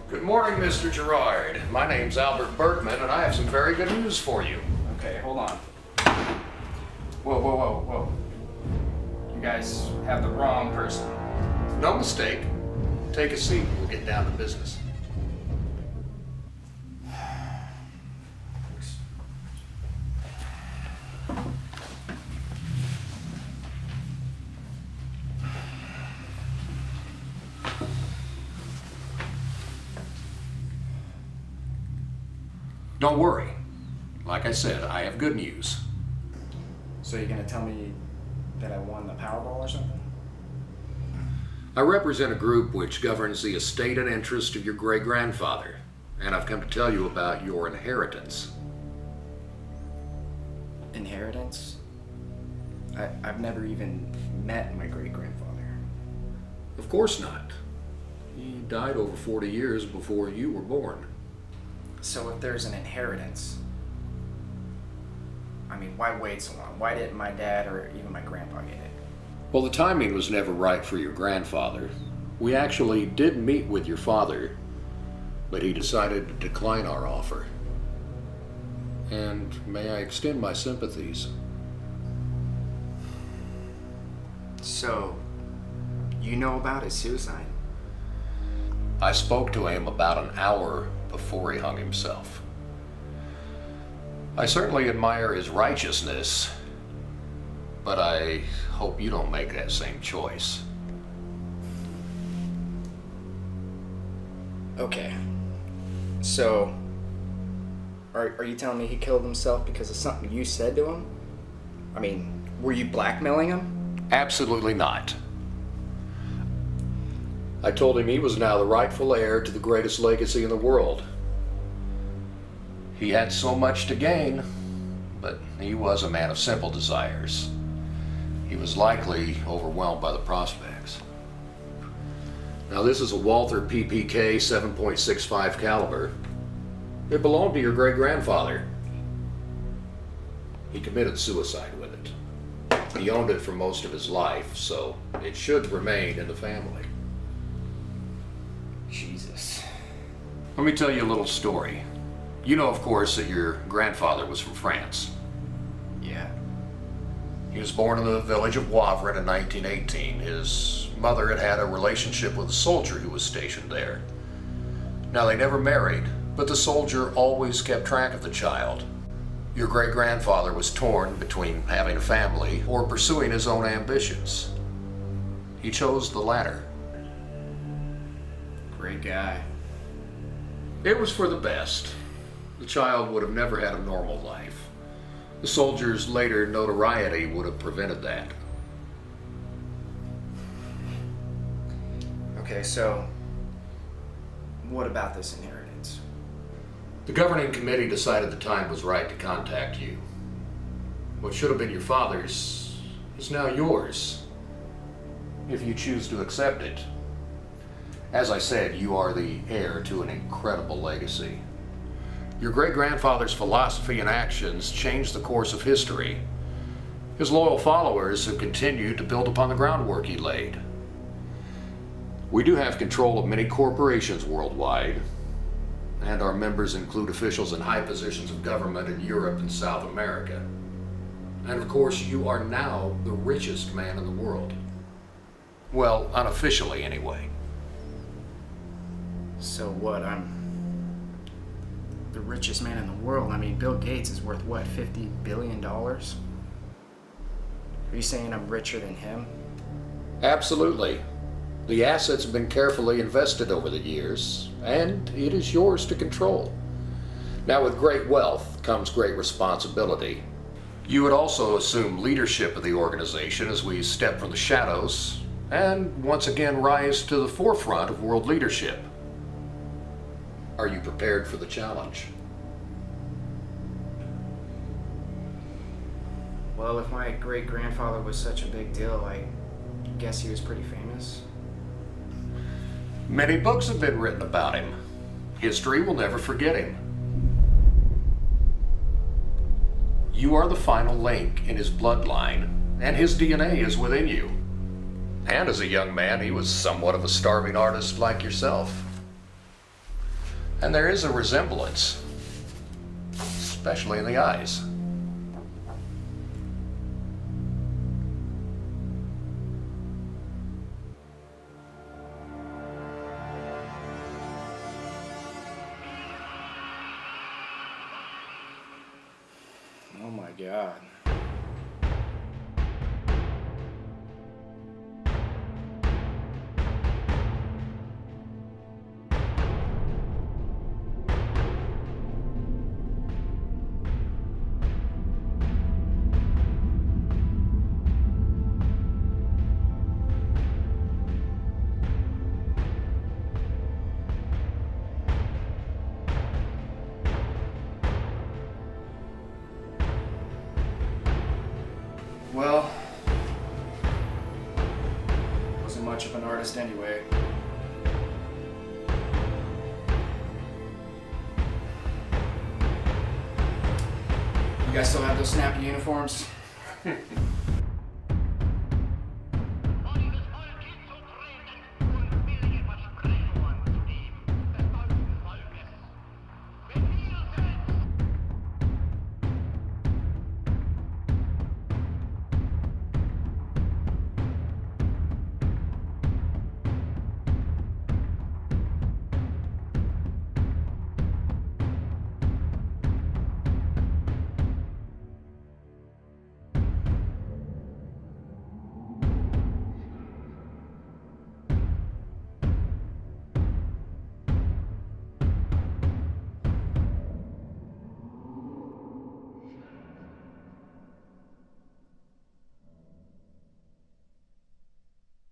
Good morning, Mr. Gerard. My name's Albert Berkman, and I have some very good news for you. Okay, hold on. Whoa. You guys have the wrong person. No mistake. Take a seat. We'll get down to business. Don't worry. Like I said, I have good news. So you're gonna tell me that I won the Powerball or something? I represent a group which governs the estate and interest of your great-grandfather, and I've come to tell you about your inheritance. Inheritance? I've never even met my great-grandfather. Of course not. He died over 40 years before you were born. So if there's an inheritance, I mean, why wait so long? Why didn't my dad or even my grandpa get it? Well, the timing was never right for your grandfather. We actually did meet with your father, but he decided to decline our offer. And may I extend my sympathies? So, you know about his suicide? I spoke to him about an hour before he hung himself. I certainly admire his righteousness, but I hope you don't make that same choice. Okay. So, are you telling me he killed himself because of something you said to him? I mean, were you blackmailing him? Absolutely not. I told him he was now the rightful heir to the greatest legacy in the world. He had so much to gain, but he was a man of simple desires. He was likely overwhelmed by the prospects. Now, this is a Walther PPK 7.65 caliber. It belonged to your great-grandfather. He committed suicide with it. He owned it for most of his life, so it should remain in the family. Jesus. Let me tell you a little story. You know, of course, that your grandfather was from France. Yeah. He was born in the village of Wavre in 1918. His mother had had a relationship with a soldier who was stationed there. Now, they never married, but the soldier always kept track of the child. Your great-grandfather was torn between having a family or pursuing his own ambitions. He chose the latter. Great guy. It was for the best. The child would have never had a normal life. The soldier's later notoriety would have prevented that. Okay, so what about this inheritance? The governing committee decided the time was right to contact you. What should have been your father's is now yours, if you choose to accept it. As I said, you are the heir to an incredible legacy. Your great-grandfather's philosophy and actions changed the course of history. His loyal followers have continued to build upon the groundwork he laid. We do have control of many corporations worldwide, and our members include officials in high positions of government in Europe and South America. And of course, you are now the richest man in the world. Well, unofficially anyway. So what, I'm the richest man in the world? I mean, Bill Gates is worth what, $50 billion? Are you saying I'm richer than him? Absolutely. The assets have been carefully invested over the years, and it is yours to control. Now, with great wealth comes great responsibility. You would also assume leadership of the organization as we step from the shadows and once again rise to the forefront of world leadership. Are you prepared for the challenge? Well, if my great-grandfather was such a big deal, I guess he was pretty famous. Many books have been written about him. History will never forget him. You are the final link in his bloodline, and his DNA is within you. And as a young man, he was somewhat of a starving artist like yourself. And there is a resemblance, especially in the eyes. Oh my God. Well, wasn't much of an artist anyway. You guys still have those snappy uniforms?